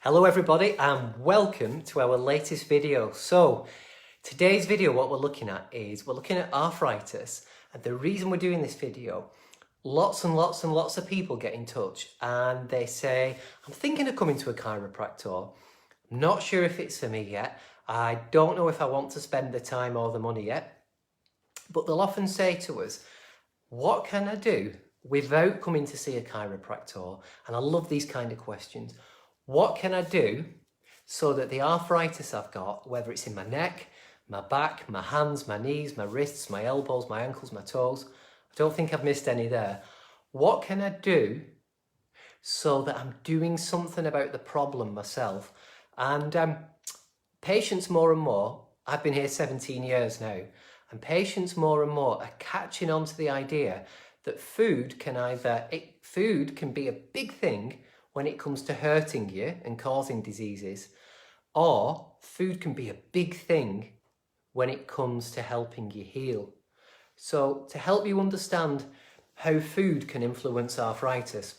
Hello everybody and welcome to our latest video. So today's video, what we're looking at arthritis, and the reason we're doing this video, lots and lots of people get in touch and they say, I'm thinking of coming to a chiropractor. I'm not sure if it's for me yet. I don't know if I want to spend the time or the money yet. But they'll often say to us, what can I do without coming to see a chiropractor? And I love these kind of questions. What can I do so that the arthritis I've got, whether it's in my neck, my back, my hands, my knees, my wrists, my elbows, my ankles, my toes, I don't think I've missed any there. What can I do so that I'm doing something about the problem myself? And patients more and more, I've been here 17 years now, and patients more and more are catching on to the idea that food can be a big thing when it comes to hurting you and causing diseases, or food can be a big thing when it comes to helping you heal. So to help you understand how food can influence arthritis,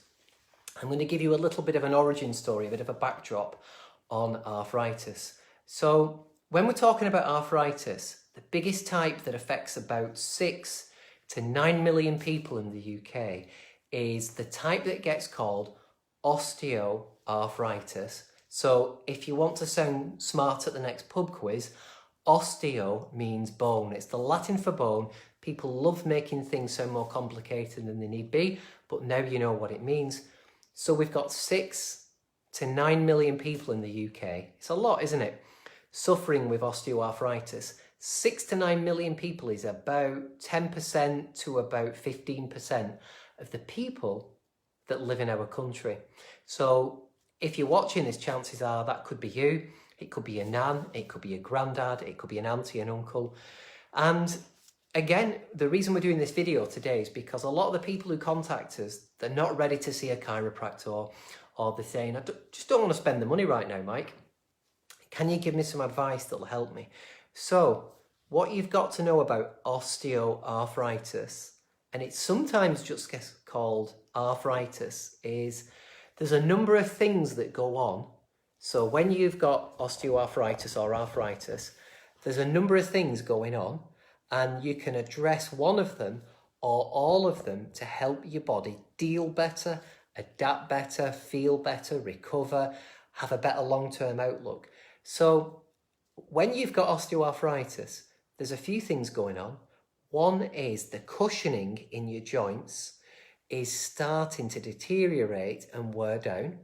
I'm going to give you a little bit of an origin story, a bit of a backdrop on arthritis. So when we're talking about arthritis, the biggest type that affects about 6 to 9 million people in the UK is the type that gets called osteoarthritis. So if you want to sound smart at the next pub quiz, osteo means bone. It's the Latin for bone. People love making things sound more complicated than they need be, but now you know what it means. So we've got 6 to 9 million people in the UK. It's a lot, isn't it? Suffering with osteoarthritis. 6 to 9 million people is about 10% to about 15% of the people that live in our country. So if you're watching this, chances are that could be you. It could be a nan, it could be a granddad, it could be an auntie, an uncle. And again, the reason we're doing this video today is because a lot of the people who contact us, they're not ready to see a chiropractor, or they're saying, just don't want to spend the money right now, Mike. Can you give me some advice that'll help me? So what you've got to know about osteoarthritis, and it sometimes just gets called arthritis, is there's a number of things that go on. So when you've got osteoarthritis or arthritis, there's a number of things going on, and you can address one of them or all of them to help your body deal better, adapt better, feel better, recover, have a better long-term outlook. So when you've got osteoarthritis, there's a few things going on. One is the cushioning in your joints is starting to deteriorate and wear down.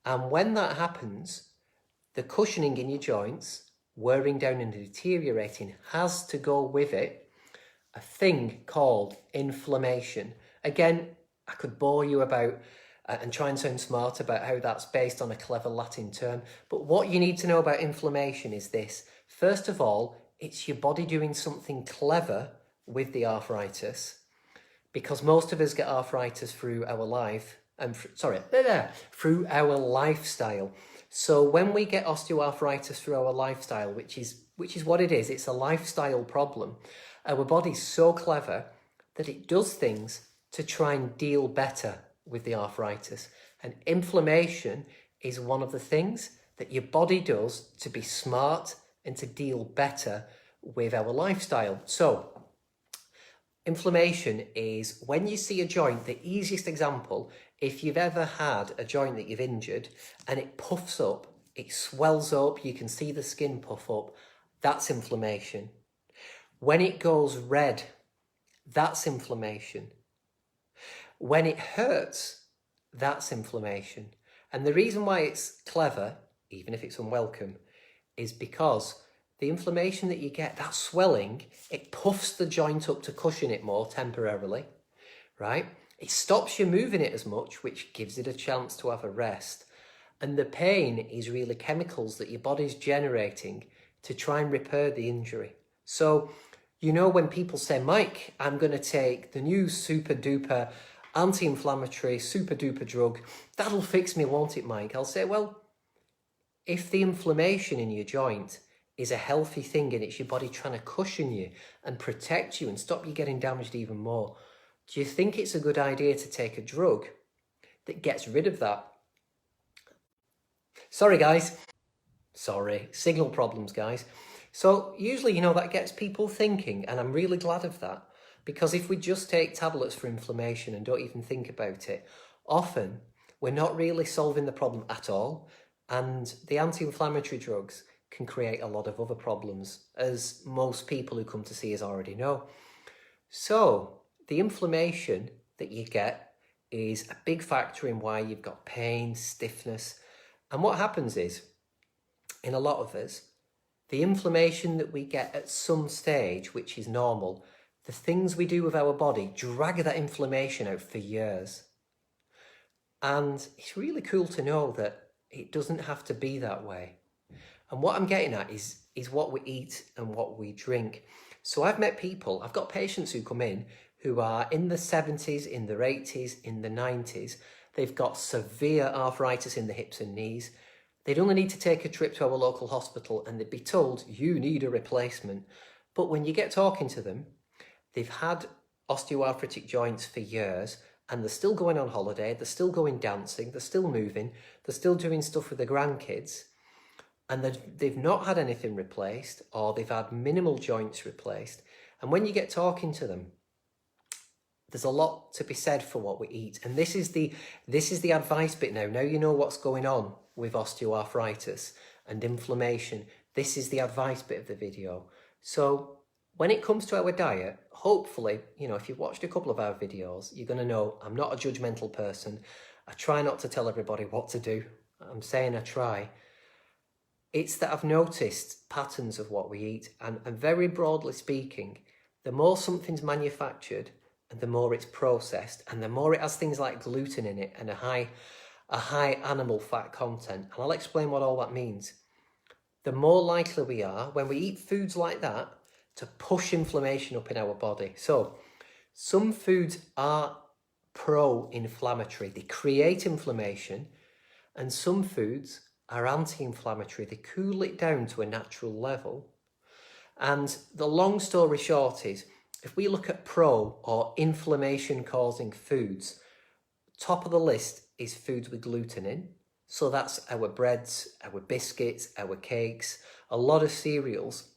And when that happens, the cushioning in your joints, wearing down and deteriorating, has to go with it a thing called inflammation. Again, I could bore you about and try and sound smart about how that's based on a clever Latin term. But what you need to know about inflammation is this. First of all, it's your body doing something clever with the arthritis, because most of us get arthritis through our life, through our lifestyle. So when we get osteoarthritis through our lifestyle, which is what it is, it's a lifestyle problem, our body's so clever that it does things to try and deal better with the arthritis. And inflammation is one of the things that your body does to be smart and to deal better with our lifestyle. So inflammation is when you see a joint, the easiest example, if you've ever had a joint that you've injured and it puffs up, it swells up, you can see the skin puff up, that's inflammation. When it goes red, that's inflammation. When it hurts, that's inflammation. And the reason why it's clever, even if it's unwelcome, is because the inflammation that you get, that swelling, it puffs the joint up to cushion it more temporarily, right? It stops you moving it as much, which gives it a chance to have a rest. And the pain is really chemicals that your body's generating to try and repair the injury. So, you know, when people say, Mike, I'm going to take the new super duper anti-inflammatory super duper drug, that'll fix me, won't it, Mike? I'll say, well, if the inflammation in your joint is a healthy thing and it's your body trying to cushion you and protect you and stop you getting damaged even more, do you think it's a good idea to take a drug that gets rid of that? Sorry, guys. Sorry, signal problems, guys. So usually, that gets people thinking, and I'm really glad of that, because if we just take tablets for inflammation and don't even think about it, often we're not really solving the problem at all, and the anti-inflammatory drugs can create a lot of other problems, as most people who come to see us already know. So the inflammation that you get is a big factor in why you've got pain, stiffness, and what happens is, in a lot of us, the inflammation that we get at some stage, which is normal, the things we do with our body drag that inflammation out for years. And it's really cool to know that it doesn't have to be that way. And what I'm getting at is what we eat and what we drink. So I've got patients who come in who are in the 70s, in their 80s, in the 90s. They've got severe arthritis in the hips and knees. They'd only need to take a trip to our local hospital and they'd be told, you need a replacement. But when you get talking to them, they've had osteoarthritic joints for years and they're still going on holiday, they're still going dancing, they're still moving, they're still doing stuff with their grandkids, and they've not had anything replaced, or they've had minimal joints replaced. And when you get talking to them, there's a lot to be said for what we eat. And this is the advice bit now. Now you know what's going on with osteoarthritis and inflammation. This is the advice bit of the video. So when it comes to our diet, hopefully, if you've watched a couple of our videos, you're going to know I'm not a judgmental person. I try not to tell everybody what to do. I'm saying I try. It's that I've noticed patterns of what we eat, and very broadly speaking, the more something's manufactured and the more it's processed and the more it has things like gluten in it and a high animal fat content, and I'll explain what all that means, the more likely we are, when we eat foods like that, to push inflammation up in our body. So some foods are pro-inflammatory, they create inflammation, and some foods are anti-inflammatory, they cool it down to a natural level. And the long story short is, if we look at pro or inflammation causing foods, top of the list is foods with gluten in. So that's our breads, our biscuits, our cakes, a lot of cereals.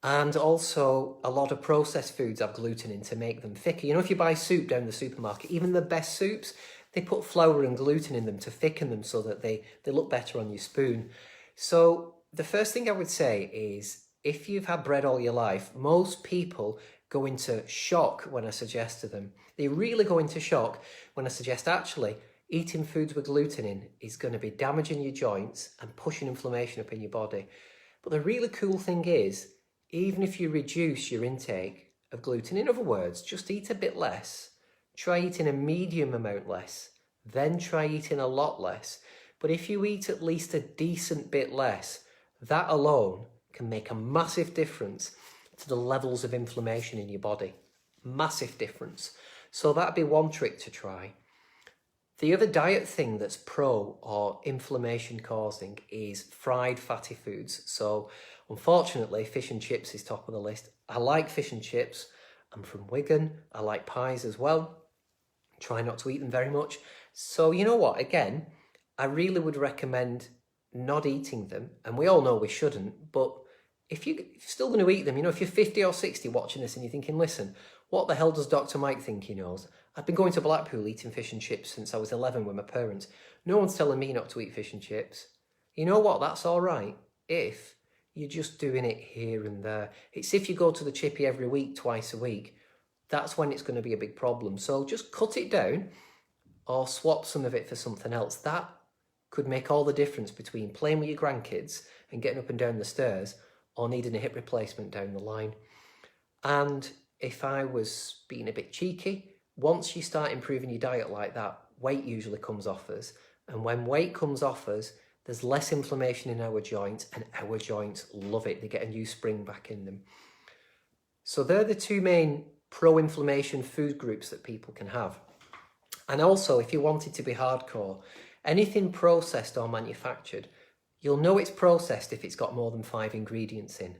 And also a lot of processed foods have gluten in to make them thicker. If you buy soup down the supermarket, even the best soups, they put flour and gluten in them to thicken them so that they look better on your spoon. So the first thing I would say is, if you've had bread all your life, most people go into shock when I suggest to them. They really go into shock when I suggest actually eating foods with gluten in is going to be damaging your joints and pushing inflammation up in your body. But the really cool thing is, even if you reduce your intake of gluten, in other words, just eat a bit less, try eating a medium amount less, then try eating a lot less. But if you eat at least a decent bit less, that alone can make a massive difference to the levels of inflammation in your body. Massive difference. So that'd be one trick to try. The other diet thing that's pro or inflammation causing is fried fatty foods. So unfortunately, fish and chips is top of the list. I like fish and chips. I'm from Wigan. I like pies as well. Try not to eat them very much. So you know what, again, I really would recommend not eating them. And we all know we shouldn't, but if you're still going to eat them, if you're 50 or 60 watching this and you're thinking, listen, what the hell does Dr. Mike think he knows? I've been going to Blackpool eating fish and chips since I was 11 with my parents. No one's telling me not to eat fish and chips. You know what? That's all right if you're just doing it here and there. It's if you go to the chippy every week, twice a week, that's when it's going to be a big problem. So just cut it down or swap some of it for something else. That could make all the difference between playing with your grandkids and getting up and down the stairs or needing a hip replacement down the line. And if I was being a bit cheeky, once you start improving your diet like that, weight usually comes off us. And when weight comes off us, there's less inflammation in our joints, and our joints love it. They get a new spring back in them. So they're the two main pro-inflammation food groups that people can have. And also, if you wanted to be hardcore, anything processed or manufactured, you'll know it's processed if it's got more than 5 ingredients in.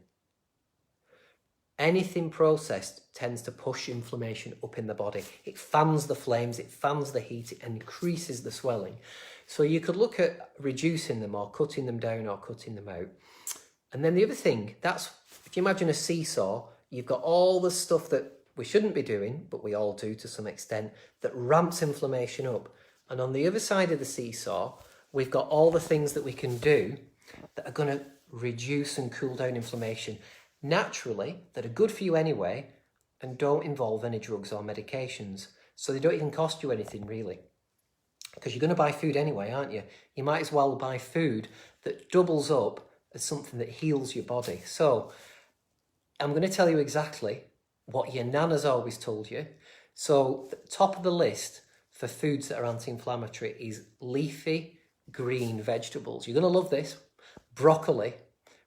Anything processed tends to push inflammation up in the body. It fans the flames, it fans the heat, it increases the swelling. So you could look at reducing them or cutting them down or cutting them out. And then the other thing, that's, if you imagine a seesaw, you've got all the stuff that we shouldn't be doing, but we all do to some extent, that ramps inflammation up. And on the other side of the seesaw, we've got all the things that we can do that are going to reduce and cool down inflammation naturally, that are good for you anyway, and don't involve any drugs or medications. So they don't even cost you anything really, because you're going to buy food anyway, aren't you? You might as well buy food that doubles up as something that heals your body. So I'm going to tell you exactly what your nana's always told you. So the top of the list for foods that are anti-inflammatory is leafy green vegetables. You're going to love this. Broccoli,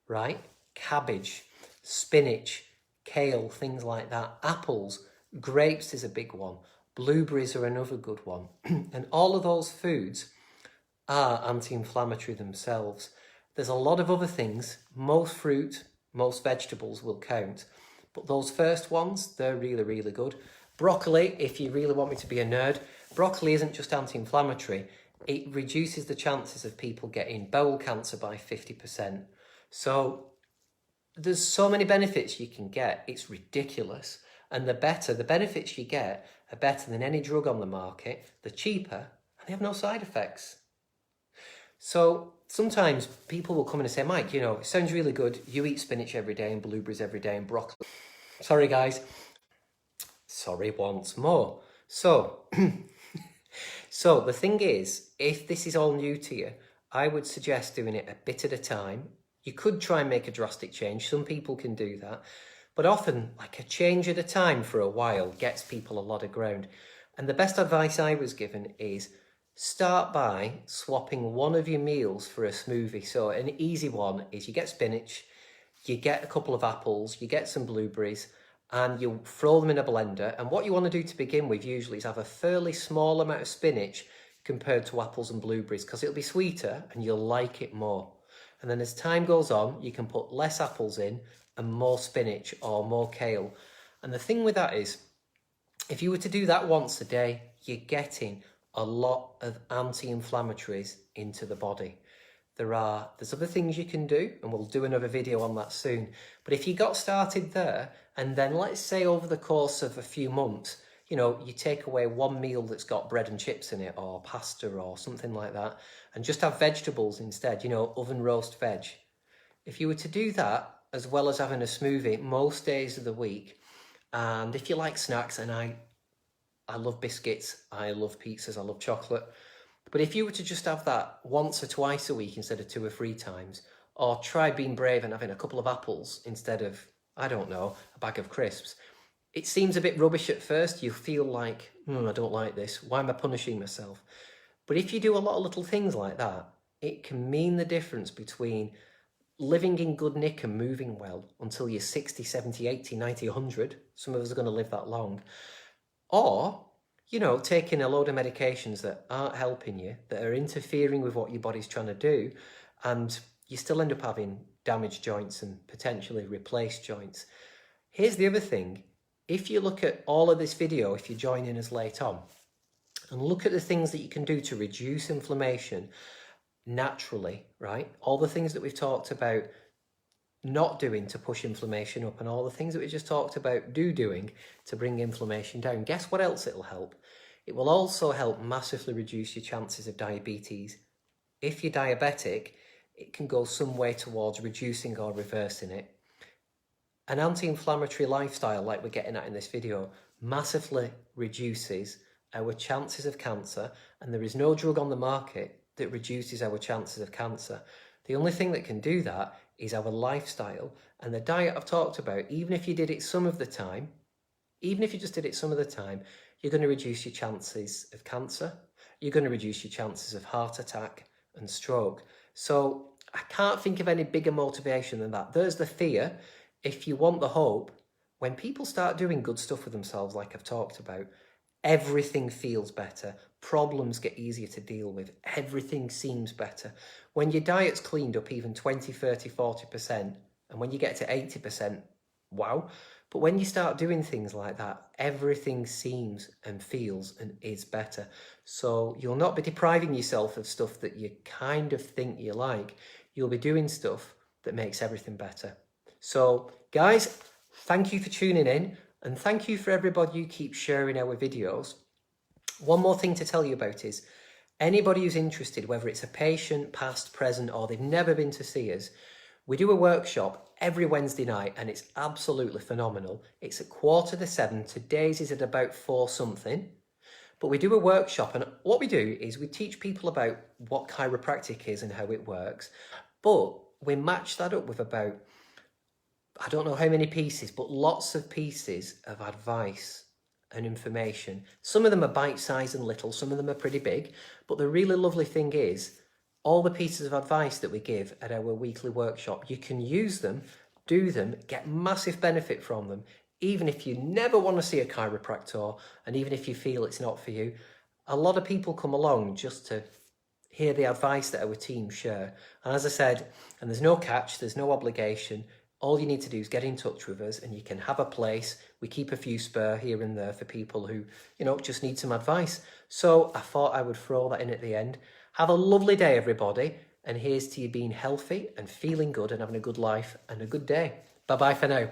right? Cabbage, spinach, kale, things like that. Apples, grapes is a big one. Blueberries are another good one. And all of those foods are anti-inflammatory themselves. There's a lot of other things. Most fruit, most vegetables will count. But those first ones, they're really, really good. Broccoli, if you really want me to be a nerd, broccoli isn't just anti-inflammatory. It reduces the chances of people getting bowel cancer by 50%. So there's so many benefits you can get. It's ridiculous. And the benefits you get are better than any drug on the market. They're cheaper and they have no side effects. So sometimes people will come in and say, Mike, you know, it sounds really good. You eat spinach every day and blueberries every day and broccoli. Sorry, guys. Sorry once more. So, so the thing is, if this is all new to you, I would suggest doing it a bit at a time. You could try and make a drastic change. Some people can do that. But often, like a change at a time for a while gets people a lot of ground. And the best advice I was given is start by swapping one of your meals for a smoothie. So an easy one is you get spinach, you get a couple of apples, you get some blueberries, and you throw them in a blender. And what you want to do to begin with usually is have a fairly small amount of spinach compared to apples and blueberries, because it'll be sweeter and you'll like it more. And then as time goes on, you can put less apples in and more spinach or more kale. And the thing with that is, if you were to do that once a day, you're getting a lot of anti-inflammatories into the body. There's other things you can do, and we'll do another video on that soon. But if you got started there, and then let's say over the course of a few months, you know, you take away one meal that's got bread and chips in it, or pasta or something like that, and just have vegetables instead, you know, oven roast veg. If you were to do that, as well as having a smoothie most days of the week, and if you like snacks, and I love biscuits, I love pizzas, I love chocolate, but if you were to just have that once or twice a week instead of 2 or 3 times, or try being brave and having a couple of apples instead of, I don't know, a bag of crisps, it seems a bit rubbish at first. You feel like, I don't like this. Why am I punishing myself? But if you do a lot of little things like that, it can mean the difference between living in good nick and moving well until you're 60, 70, 80, 90, 100. Some of us are going to live that long. Or, you know, taking a load of medications that aren't helping you, that are interfering with what your body's trying to do, and you still end up having damaged joints and potentially replaced joints. Here's the other thing. If you look at all of this video, if you join in as late on, and look at the things that you can do to reduce inflammation naturally, right? All the things that we've talked about not doing to push inflammation up, and all the things that we just talked about doing to bring inflammation down. Guess what else it'll help? It will also help massively reduce your chances of diabetes. If you're diabetic, it can go some way towards reducing or reversing it. An anti-inflammatory lifestyle, like we're getting at in this video, massively reduces our chances of cancer, and there is no drug on the market that reduces our chances of cancer. The only thing that can do that is our lifestyle, and the diet I've talked about. Even if you did it some of the time, even if you just did it some of the time, you're going to reduce your chances of cancer. You're going to reduce your chances of heart attack and stroke. So I can't think of any bigger motivation than that. There's the fear. If you want the hope, when people start doing good stuff with themselves, like I've talked about, everything feels better. Problems get easier to deal with. Everything seems better. When your diet's cleaned up even 20, 30, 40%, and when you get to 80%, wow. But when you start doing things like that, everything seems and feels and is better. So you'll not be depriving yourself of stuff that you kind of think you like. You'll be doing stuff that makes everything better. So guys, thank you for tuning in, and thank you for everybody who keeps sharing our videos. One more thing to tell you about is, anybody who's interested, whether it's a patient, past, present, or they've never been to see us, we do a workshop every Wednesday night and it's absolutely phenomenal. It's at 6:45. Today's is at about 4 something. But we do a workshop, and what we do is we teach people about what chiropractic is and how it works. But we match that up with about, I don't know how many pieces, but lots of pieces of advice and information. Some of them are bite-sized and little, some of them are pretty big, but the really lovely thing is, all the pieces of advice that we give at our weekly workshop, you can use them, do them, get massive benefit from them, even if you never want to see a chiropractor, and even if you feel it's not for you. A lot of people come along just to hear the advice that our team share. And as I said, and there's no catch, there's no obligation. All you need to do is get in touch with us and you can have a place. We keep a few spare here and there for people who, just need some advice. So I thought I would throw that in at the end. Have a lovely day, everybody. And here's to you being healthy and feeling good and having a good life and a good day. Bye-bye for now.